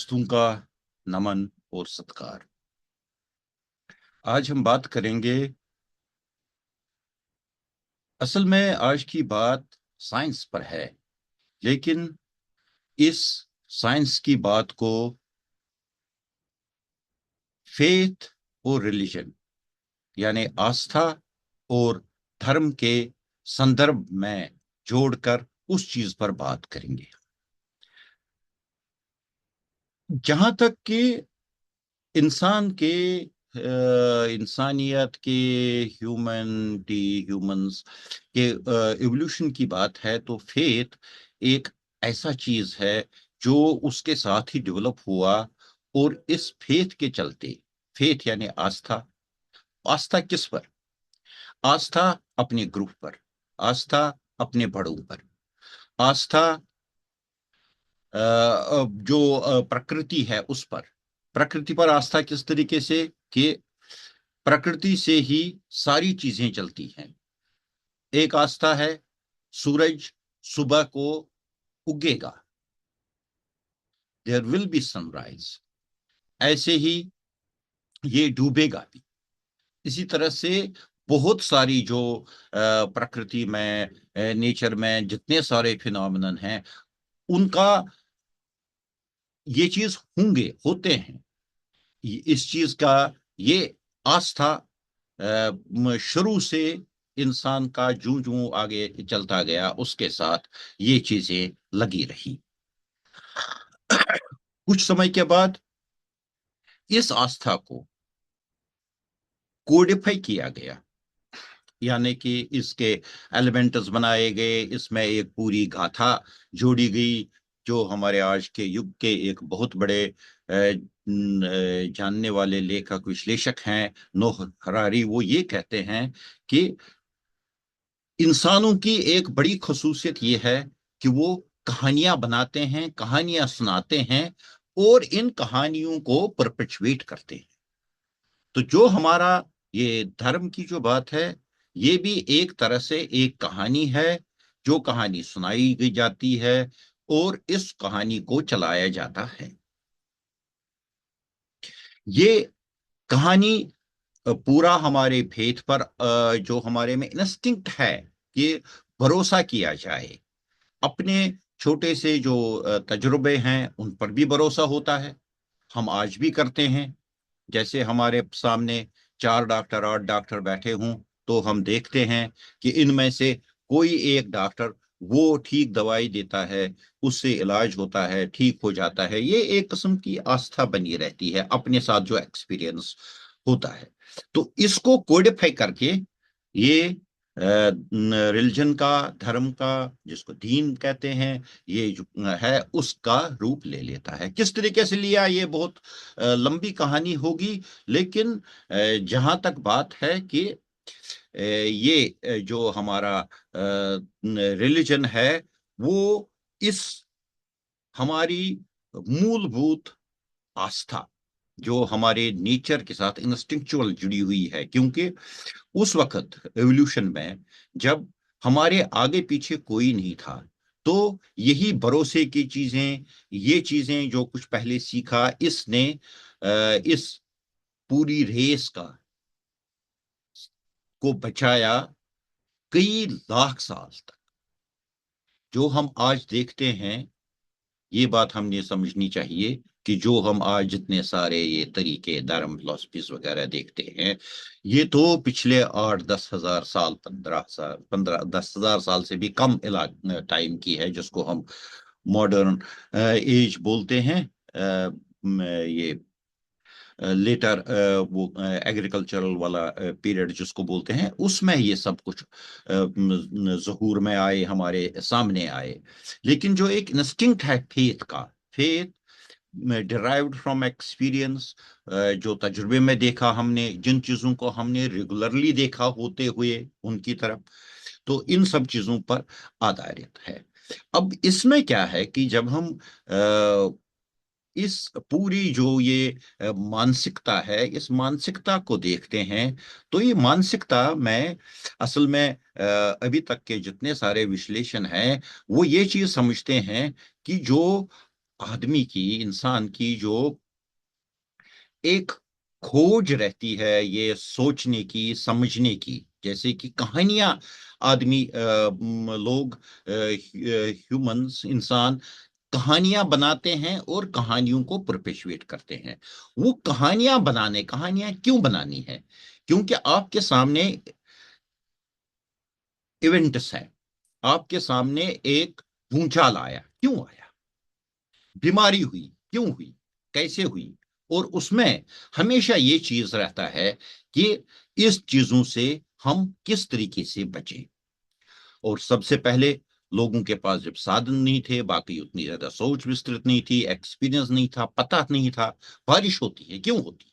दोस्तों का नमन और सत्कार। आज हम बात करेंगे। असल में आज की बात साइंस पर है, लेकिन इस साइंस की बात को फेथ और रिलीजन यानी आस्था और धर्म के संदर्भ में जोड़कर उस चीज पर बात करेंगे। जहां तक कि इंसान के इंसानियत के ह्यूमंस के इवोल्यूशन की बात है, तो फेथ एक ऐसा चीज है जो उसके साथ ही डेवलप हुआ। और इस फेथ के चलते, फेथ यानी आस्था, आस्था किस पर? आस्था अपने ग्रुप पर, आस्था अपने बड़ों पर, आस्था जो प्रकृति है उस पर। प्रकृति पर आस्था किस तरीके से कि प्रकृति से ही सारी चीजें चलती हैं। एक आस्था है, सूरज सुबह को उगेगा, देयर विल बी सनराइज। ऐसे ही ये डूबेगा भी। इसी तरह से बहुत सारी जो प्रकृति में, नेचर में जितने सारे फिनोमिनन हैं, उनका ये चीज होंगे, होते हैं। इस चीज का ये आस्था शुरू से इंसान का जूं जूं आगे चलता गया, उसके साथ ये चीजें लगी रही। कुछ समय के बाद इस आस्था को कोडिफाई किया गया, यानी कि इसके एलिमेंट्स बनाए गए, इसमें एक पूरी गाथा जोड़ी गई। जो हमारे आज के युग के एक बहुत बड़े जानने वाले लेखक विश्लेषक हैं, नोह हरारी, वो ये कहते हैं कि इंसानों की एक बड़ी खसूसियत ये है कि वो कहानियां बनाते हैं, कहानियां सुनाते हैं और इन कहानियों को परपेचुएट करते हैं। तो जो हमारा ये धर्म की जो बात है, ये भी एक तरह से एक कहानी है, जो कहानी सुनाई गई जाती है और इस कहानी को चलाया जाता है। ये कहानी पूरा हमारे फेथ पर, जो हमारे में इंस्टिंक्ट है कि भरोसा किया जाए। अपने छोटे से जो तजुर्बे हैं उन पर भी भरोसा होता है। हम आज भी करते हैं। जैसे हमारे सामने 4 डॉक्टर 8 डॉक्टर बैठे हों, तो हम देखते हैं कि इनमें से कोई एक डॉक्टर वो ठीक दवाई देता है, उससे इलाज होता है, ठीक हो जाता है। ये एक किस्म की आस्था बनी रहती है अपने साथ जो एक्सपीरियंस होता है। तो इसको कोडिफाई करके ये रिलीजन का, धर्म का, जिसको दीन कहते हैं, ये जो है उसका रूप ले लेता है। किस तरीके से लिया, ये बहुत लंबी कहानी होगी। लेकिन जहां तक बात है कि ये जो हमारा रिलीजन है, वो इस हमारी मूलभूत आस्था जो हमारे नेचर के साथ इंस्टिंक्चुअल जुड़ी हुई है, क्योंकि उस वक्त एवोल्यूशन में जब हमारे आगे पीछे कोई नहीं था, तो यही भरोसे की चीजें, ये चीजें जो कुछ पहले सीखा, इसने इस पूरी रेस का को बचाया कई लाख साल तक। जो हम आज देखते हैं, ये बात हमने समझनी चाहिए कि जो हम आज जितने सारे ये तरीके, धर्म, फिलोसफीज वगैरह देखते हैं, ये तो पिछले 8-10 हजार साल, 15 साल, 15-10 हजार साल से भी कम टाइम की है, जिसको हम मॉडर्न एज बोलते हैं। ये लेटर वो एग्रीकल्चरल वाला पीरियड जिसको बोलते हैं, उसमें ये सब कुछ ज़हूर में आए, हमारे सामने आए। लेकिन जो एक इंस्टिंक्ट है फेथ का, फेथ डिराइव्ड फ्रॉम एक्सपीरियंस, जो तजुर्बे में देखा हमने, जिन चीजों को हमने रेगुलरली देखा होते हुए उनकी तरफ, तो इन सब चीजों पर आधारित है। अब इसमें क्या है कि जब हम इस पूरी जो ये मानसिकता है, इस मानसिकता को देखते हैं, तो ये मानसिकता में असल में अभी तक के जितने सारे विश्लेषण हैं, वो ये चीज समझते हैं कि जो आदमी की, इंसान की जो एक खोज रहती है ये सोचने की, समझने की, जैसे कि कहानियां, आदमी लोग, ह्यूमंस, इंसान कहानियां बनाते हैं और कहानियों को परपेचुएट करते हैं। वो कहानियां क्यों बनानी है? क्योंकि आपके सामने इवेंट्स है, आपके सामने एक भूचाल आया, क्यों आया? बीमारी हुई, क्यों हुई? कैसे हुई? और उसमें हमेशा ये चीज रहता है कि इस चीजों से हम किस तरीके से बचें। और सबसे पहले लोगों के पास जब साधन नहीं थे, बाकी उतनी ज्यादा सोच विस्तृत नहीं थी, एक्सपीरियंस नहीं था, पता नहीं था बारिश होती है क्यों होती है।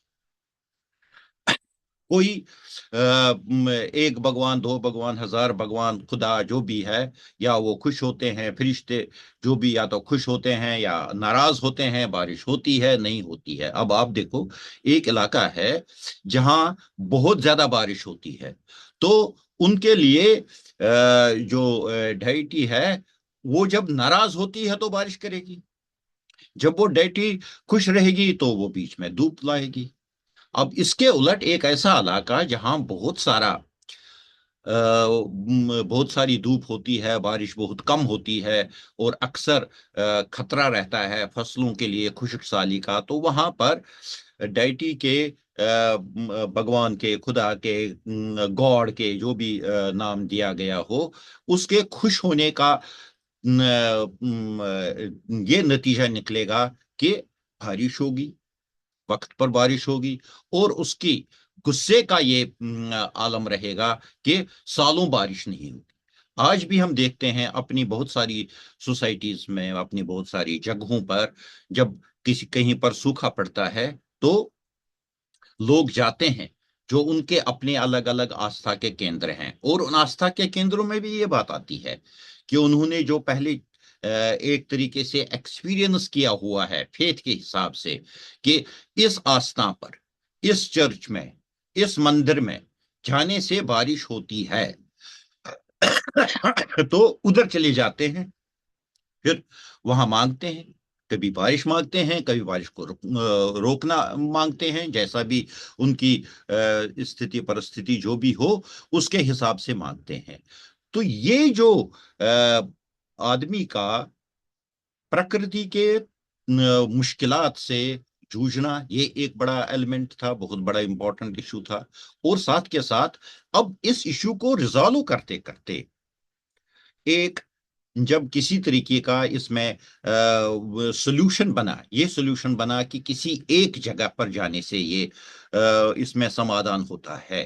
कोई एक भगवान, दो भगवान, हजार भगवान, खुदा जो भी है, या वो खुश होते हैं, फरिश्ते जो भी, या तो खुश होते हैं या नाराज होते हैं, बारिश होती है नहीं होती है। अब आप देखो, एक इलाका है जहां बहुत ज्यादा बारिश होती है, तो उनके लिए जो डाइटी है, वो जब नाराज होती है तो बारिश करेगी, जब वो डाइटी खुश रहेगी तो वो बीच में धूप लाएगी। अब इसके उलट एक ऐसा इलाका जहां बहुत सारी धूप होती है, बारिश बहुत कम होती है, और अक्सर खतरा रहता है फसलों के लिए खुशक साली का, तो वहां पर डाइटी के, भगवान के, खुदा के, गॉड के, जो भी नाम दिया गया हो, उसके खुश होने का ये नतीजा निकलेगा कि बारिश होगी, वक्त पर बारिश होगी। और उसकी गुस्से का ये आलम रहेगा कि सालों बारिश नहीं होगी। आज भी हम देखते हैं अपनी बहुत सारी सोसाइटीज में, अपनी बहुत सारी जगहों पर, जब किसी कहीं पर सूखा पड़ता है तो लोग जाते हैं, जो उनके अपने अलग अलग आस्था के केंद्र हैं, और उन आस्था के केंद्रों में भी ये बात आती है कि उन्होंने जो पहले एक तरीके से एक्सपीरियंस किया हुआ है फेथ के हिसाब से, कि इस आस्था पर, इस चर्च में, इस मंदिर में जाने से बारिश होती है, तो उधर चले जाते हैं, फिर वहां मांगते हैं। कभी बारिश मांगते हैं, कभी बारिश को रोकना मांगते हैं, जैसा भी उनकी स्थिति परिस्थिति जो भी हो, उसके हिसाब से मांगते हैं। तो ये जो आदमी का प्रकृति के मुश्किलात से जूझना, ये एक बड़ा एलिमेंट था, बहुत बड़ा इंपॉर्टेंट इशू था। और साथ के साथ अब इस इशू को रिजॉल्व करते करते, एक जब किसी तरीके का इसमें सोल्यूशन बना, ये सोल्यूशन बना कि किसी एक जगह पर जाने से ये इसमें समाधान होता है,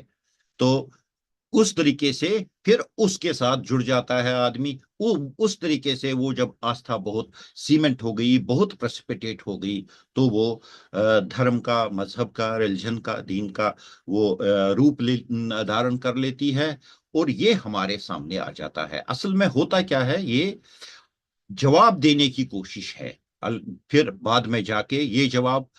तो उस तरीके से फिर उसके साथ जुड़ जाता है आदमी। वो उस तरीके से, वो जब आस्था बहुत सीमेंट हो गई, बहुत प्रेसिपिटेट हो गई, तो वो धर्म का, मजहब का, रिलीजन का, दीन का वो धारण कर लेती है, और ये हमारे सामने आ जाता है। असल में होता क्या है, ये जवाब देने की कोशिश है। फिर बाद में जाके ये जवाब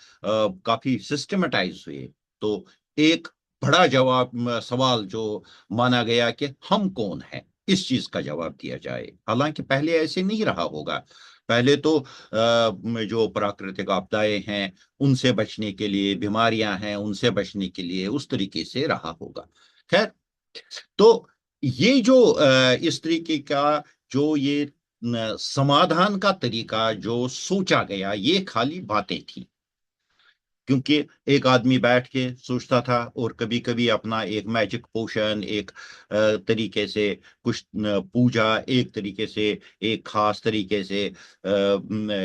काफी सिस्टमेटाइज हुए, तो एक बड़ा जवाब, सवाल जो माना गया कि हम कौन हैं, इस चीज का जवाब दिया जाए। हालांकि पहले ऐसे नहीं रहा होगा। पहले तो जो प्राकृतिक आपदाएं हैं उनसे बचने के लिए, बीमारियां हैं उनसे बचने के लिए, उस तरीके से रहा होगा। खैर, तो ये जो इस तरीके का, जो ये समाधान का तरीका जो सोचा गया, ये खाली बातें थी। क्योंकि एक आदमी बैठ के सोचता था, और कभी कभी अपना एक मैजिक पोशन, एक तरीके से कुछ पूजा, एक तरीके से, एक खास तरीके से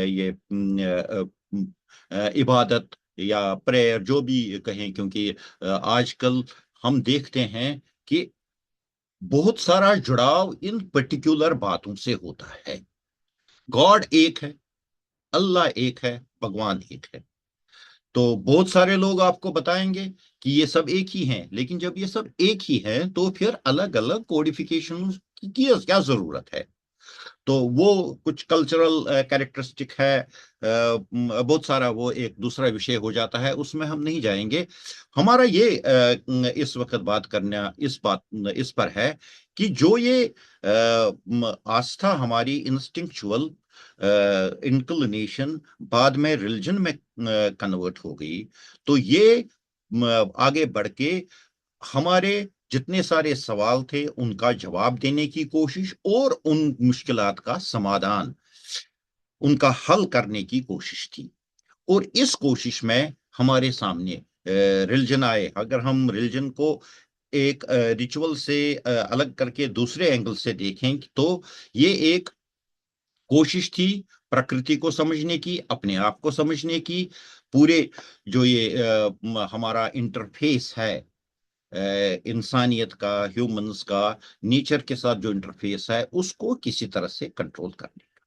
ये इबादत या प्रेयर जो भी कहें, क्योंकि आजकल हम देखते हैं कि बहुत सारा जुड़ाव इन पर्टिकुलर बातों से होता है। गॉड एक है, अल्लाह एक है, भगवान एक है। तो बहुत सारे लोग आपको बताएंगे कि ये सब एक ही हैं, लेकिन जब ये सब एक ही हैं तो फिर अलग अलग कोडिफिकेशन की क्या जरूरत है? तो वो कुछ कल्चरल कैरेक्टरिस्टिक है, बहुत सारा, वो एक दूसरा विषय हो जाता है, उसमें हम नहीं जाएंगे। हमारा ये इस वक्त बात करना इस पर है कि जो ये आस्था हमारी इंस्टिंक्चुअल इंक्लिनेशन बाद में रिलीजन में कन्वर्ट हो गई, तो ये आगे बढ़ के हमारे जितने सारे सवाल थे उनका जवाब देने की कोशिश और उन मुश्किलात का समाधान, उनका हल करने की कोशिश थी। और इस कोशिश में हमारे सामने रिलीजन आए। अगर हम रिलीजन को एक रिचुअल से अलग करके दूसरे एंगल से देखें तो ये एक कोशिश थी प्रकृति को समझने की, अपने आप को समझने की, पूरे जो ये हमारा इंटरफेस है इंसानियत का, ह्यूमंस का, नेचर के साथ जो इंटरफेस है उसको किसी तरह से कंट्रोल करने का।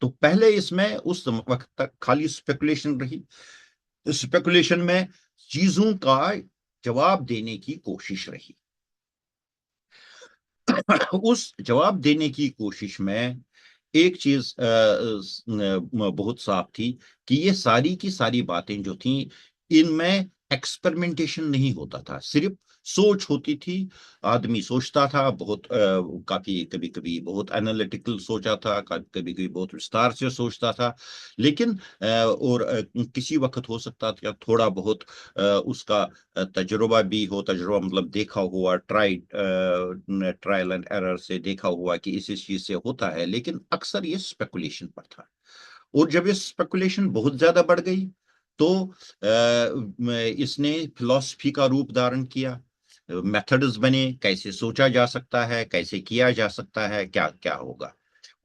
तो पहले इसमें उस वक्त तक खाली स्पेकुलेशन रही। स्पेकुलेशन में चीजों का जवाब देने की कोशिश रही। उस जवाब देने की कोशिश में एक चीज बहुत साफ थी कि ये सारी की सारी बातें जो थी इनमें एक्सपेरिमेंटेशन नहीं होता था, सिर्फ सोच होती थी। आदमी सोचता था बहुत काफी, कभी कभी बहुत एनालिटिकल सोचा था, कभी कभी बहुत विस्तार से सोचता था। लेकिन और किसी वक्त हो सकता था थोड़ा बहुत उसका तजुर्बा भी हो, तजुर्बा मतलब देखा हुआ, ट्रायल एंड एरर से देखा हुआ कि इस चीज से होता है, लेकिन अक्सर ये स्पेकुलेशन पर था। और जब ये स्पेकुलेशन बहुत ज्यादा बढ़ गई तो इसने फिलॉसफी का रूप धारण किया। मेथड्स बने, कैसे सोचा जा सकता है, कैसे किया जा सकता है, क्या क्या होगा।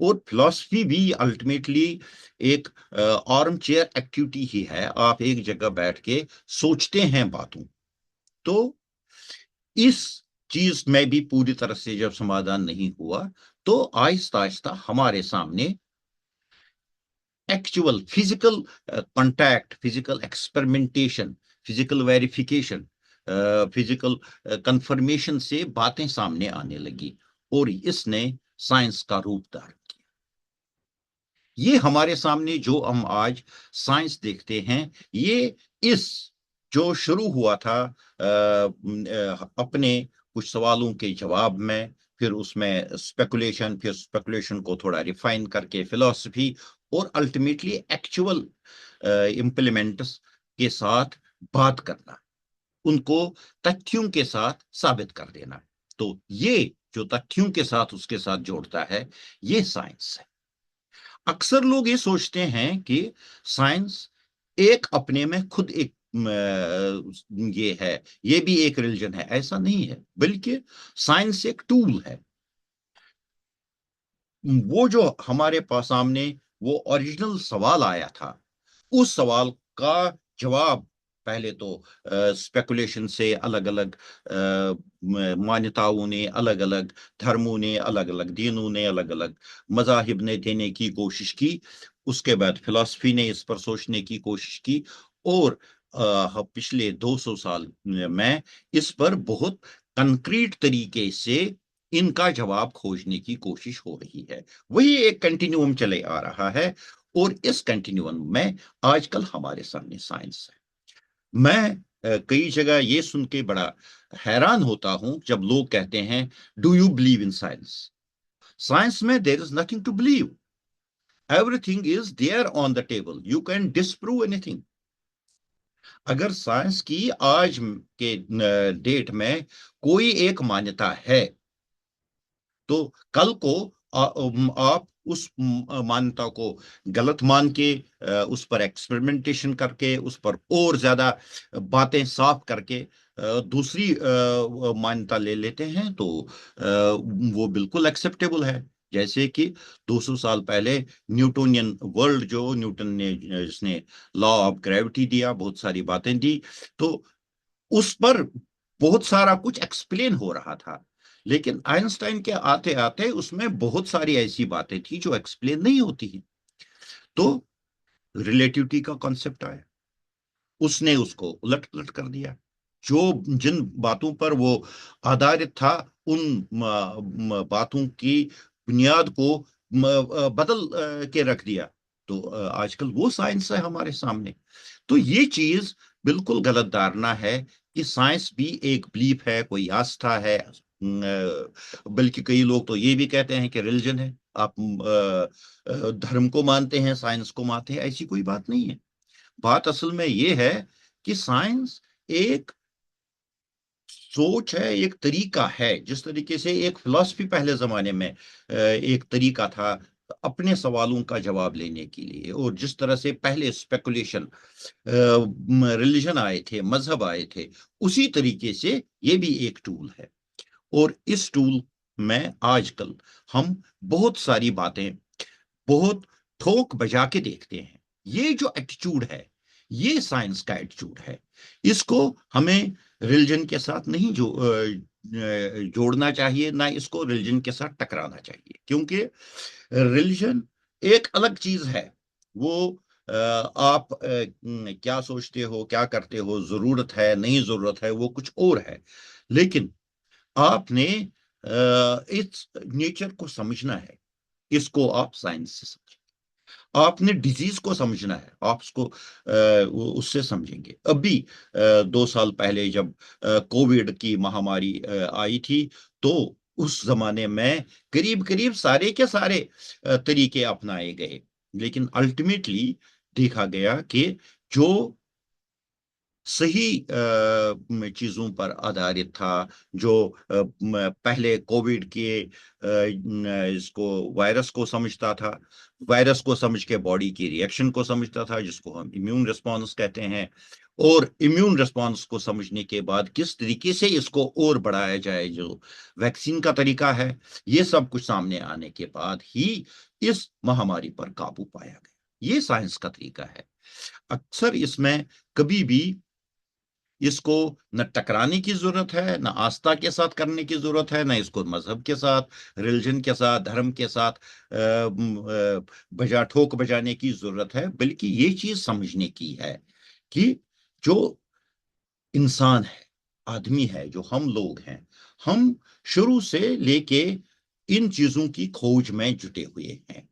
और फिलॉसफी भी अल्टीमेटली एक आर्म चेयर एक्टिविटी ही है। आप एक जगह बैठ के सोचते हैं बातों। तो इस चीज में भी पूरी तरह से जब समाधान नहीं हुआ तो आहिस्ता आहिस्ता हमारे सामने actual physical contact, physical experimentation, physical verification, physical confirmation से बातें सामने आने लगी और इसने साइंस का रूप धारण किया। ये हमारे सामने जो हम आज साइंस देखते हैं, ये इस जो शुरू हुआ था अपने कुछ सवालों के जवाब में, फिर उसमें स्पेकुलेशन, फिर स्पेकुलेशन को थोड़ा रिफाइन करके फिलॉसफी, और अल्टीमेटली एक्चुअल इम्प्लीमेंट्स के साथ बात करना, उनको तथ्यों के साथ साबित कर देना। तो ये जो तथ्यों के साथ उसके साथ जोड़ता है, ये साइंस है। अक्सर लोग ये सोचते हैं कि साइंस एक अपने में खुद एक ये है, ये भी एक रिलीजन है। ऐसा नहीं है, बल्कि साइंस एक टूल है। वो जो हमारे पास सामने वो ओरिजिनल सवाल आया था, उस सवाल का जवाब पहले तो स्पेकुलेशन से अलग अलग मान्यताओं ने, अलग अलग धर्मों ने, अलग अलग दीनों ने, अलग अलग मजाहिब ने देने की कोशिश की। उसके बाद फिलॉसफी ने इस पर सोचने की कोशिश की। और पिछले 200 साल में इस पर बहुत कंक्रीट तरीके से इनका जवाब खोजने की कोशिश हो रही है। वही एक कंटिन्यूम चले आ रहा है। और इस कंटिन्यूम में आजकल हमारे सामने साइंस है। मैं कई जगह ये सुन के बड़ा हैरान होता हूं जब लोग कहते हैं, do you believe in science? Science में there is nothing to believe, everything is there on the table, you can disprove anything. अगर साइंस की आज के डेट में कोई एक मान्यता है, तो कल को आप उस मान्यता को गलत मान के उस पर एक्सपेरिमेंटेशन करके, उस पर और ज्यादा बातें साफ करके दूसरी मान्यता ले लेते हैं, तो वो बिल्कुल एक्सेप्टेबल है। जैसे कि 200 साल पहले न्यूटोनियन वर्ल्ड, जो न्यूटन ने जिसने लॉ ऑफ ग्रेविटी दिया, बहुत सारी बातें दी, तो उस पर बहुत सारा कुछ एक्सप्लेन हो रहा था। लेकिन आइंस्टाइन के आते आते उसमें बहुत सारी ऐसी बातें थी जो एक्सप्लेन नहीं होती हैं। तो रिलेटिविटी का कॉन्सेप्ट आया, उसने उसको उलट पुलट कर दिया। जो जिन बातों पर वो आधारित था, उन बातों की बुनियाद को बदल के रख दिया। तो आजकल वो साइंस है हमारे सामने। तो ये चीज बिल्कुल गलत धारणा है कि साइंस भी एक बिलीफ है, कोई आस्था है। बल्कि कई लोग तो ये भी कहते हैं कि रिलीजन है। आप धर्म को मानते हैं, साइंस को मानते हैं, ऐसी कोई बात नहीं है। बात असल में ये है कि साइंस एक सोच है, एक तरीका है। जिस तरीके से एक फिलॉसफी पहले जमाने में एक तरीका था अपने सवालों का जवाब लेने के लिए, और जिस तरह से पहले स्पेकुलेशन, रिलीजन आए थे, मजहब आए थे, उसी तरीके से ये भी एक टूल है। और इस टूल में आजकल हम बहुत सारी बातें बहुत ठोक बजा के देखते हैं। ये जो एटीट्यूड है, ये साइंस का एटीट्यूड है। इसको हमें रिलीजन के साथ नहीं जोड़ना चाहिए, ना इसको रिलीजन के साथ टकराना चाहिए, क्योंकि रिलीजन एक अलग चीज है। वो आप क्या सोचते हो, क्या करते हो, जरूरत है नहीं जरूरत है, वो कुछ और है। लेकिन आपने इस नेचर को समझना है, इसको आप साइंस से समझें। आपने डिजीज को समझना है, आप उसको उससे समझेंगे। अभी 2 साल पहले जब कोविड की महामारी आई थी, तो उस जमाने में करीब करीब सारे के सारे तरीके अपनाए गए, लेकिन अल्टीमेटली देखा गया कि जो सही चीजों पर आधारित था, जो पहले कोविड के इसको वायरस को समझता था, वायरस को समझ के बॉडी की रिएक्शन को समझता था, जिसको हम इम्यून रिस्पॉन्स कहते हैं, और इम्यून रिस्पॉन्स को समझने के बाद किस तरीके से इसको और बढ़ाया जाए, जो वैक्सीन का तरीका है, ये सब कुछ सामने आने के बाद ही इस महामारी पर काबू पाया गया। ये साइंस का तरीका है। अक्सर इसमें कभी भी इसको न टकराने की जरूरत है, न आस्था के साथ करने की जरूरत है, न इसको मजहब के साथ, रिलीजन के साथ, धर्म के साथ बजा ठोक बजाने की जरूरत है, बल्कि ये चीज समझने की है कि जो इंसान है, आदमी है, जो हम लोग हैं, हम शुरू से लेके इन चीजों की खोज में जुटे हुए हैं,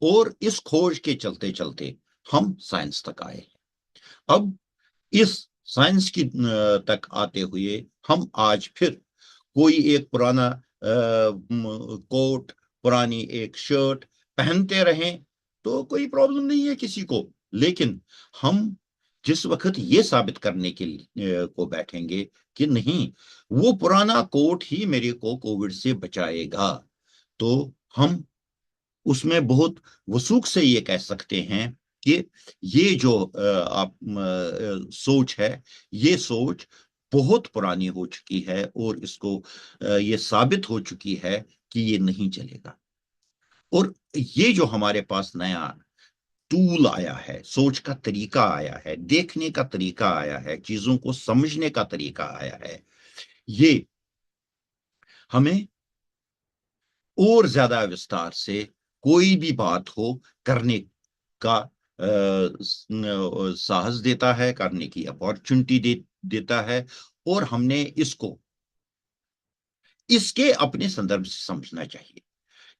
और इस खोज के चलते चलते हम साइंस तक आए हैं। अब इस साइंस की तक आते हुए हम आज फिर कोई एक पुराना कोट, पुरानी एक शर्ट पहनते रहें तो कोई प्रॉब्लम नहीं है किसी को। लेकिन हम जिस वक्त ये साबित करने के लिए को बैठेंगे कि नहीं, वो पुराना कोट ही मेरे को कोविड से बचाएगा, तो हम उसमें बहुत वसूख से ये कह सकते हैं कि ये जो आप सोच है, ये सोच बहुत पुरानी हो चुकी है, और इसको ये साबित हो चुकी है कि ये नहीं चलेगा। और ये जो हमारे पास नया टूल आया है, सोच का तरीका आया है, देखने का तरीका आया है, चीजों को समझने का तरीका आया है, ये हमें और ज्यादा विस्तार से कोई भी बात हो करने का साहस देता है, करने की अपॉर्चुनिटी देता है। और हमने इसको इसके अपने संदर्भ से समझना चाहिए।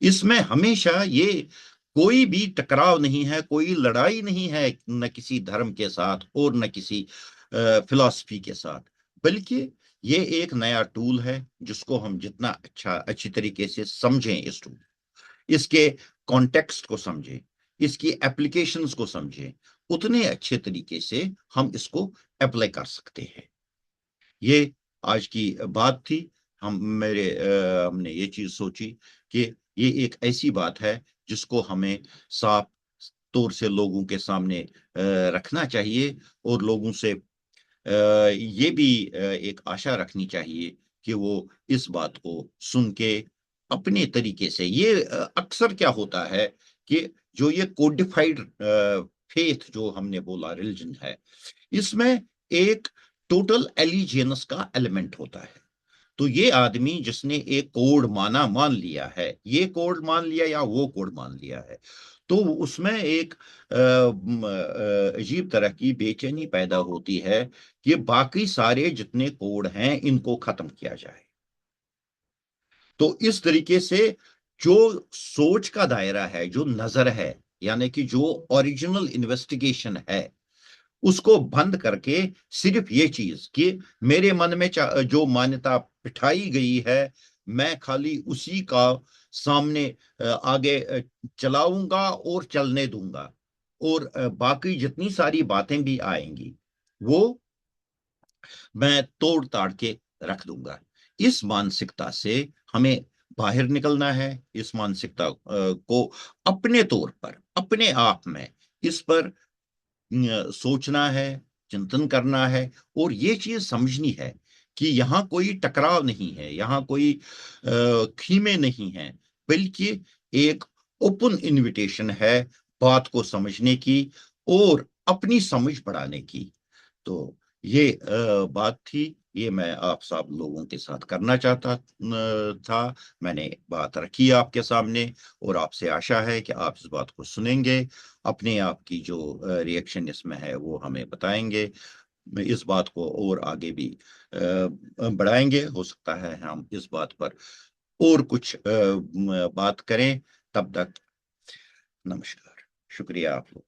इसमें हमेशा ये कोई भी टकराव नहीं है, कोई लड़ाई नहीं है, न किसी धर्म के साथ और न किसी फिलॉसफी के साथ, बल्कि ये एक नया टूल है, जिसको हम जितना अच्छी तरीके से समझें, इस टूल, इसके कॉन्टेक्स्ट को समझें, इसकी एप्लीकेशंस को समझें, उतने अच्छे तरीके से हम इसको अप्लाई कर सकते हैं। ये आज की बात थी। हमने ये चीज सोची कि ये एक ऐसी बात है जिसको हमें साफ तौर से लोगों के सामने रखना चाहिए, और लोगों से ये भी एक आशा रखनी चाहिए कि वो इस बात को सुन के अपने तरीके से, ये अक्सर क्या होता है कि जो ये कोडिफाइड फेथ जो हमने बोला रिलीजन है, इसमें एक टोटल एलिजियंस का एलिमेंट होता है। तो ये आदमी जिसने एक कोड मान लिया है, ये कोड मान लिया या वो कोड मान लिया है, तो उसमें एक अजीब तरह की बेचैनी पैदा होती है कि बाकी सारे जितने कोड हैं इनको खत्म किया जाए। तो इस तरीके से जो सोच का दायरा है, जो नजर है, यानी कि जो ओरिजिनल इन्वेस्टिगेशन है, उसको बंद करके सिर्फ ये चीज कि मेरे मन में जो मान्यता बिठाई गई है, मैं खाली उसी का सामने आगे चलाऊंगा और चलने दूंगा, और बाकी जितनी सारी बातें भी आएंगी वो मैं तोड़ ताड़ के रख दूंगा। इस मानसिकता से हमें बाहर निकलना है। इस मानसिकता को अपने तौर पर, अपने आप में इस पर सोचना है, चिंतन करना है, और ये चीज समझनी है कि यहाँ कोई टकराव नहीं है, यहाँ कोई खीमे नहीं है, बल्कि एक ओपन इनविटेशन है बात को समझने की और अपनी समझ बढ़ाने की। तो ये बात थी, ये मैं आप सब लोगों के साथ करना चाहता था। मैंने बात रखी आपके सामने, और आपसे आशा है कि आप इस बात को सुनेंगे, अपने आप की जो रिएक्शन इसमें है वो हमें बताएंगे, इस बात को और आगे भी बढ़ाएंगे। हो सकता है हम इस बात पर और कुछ बात करें। तब तक नमस्कार, शुक्रिया आप लोग।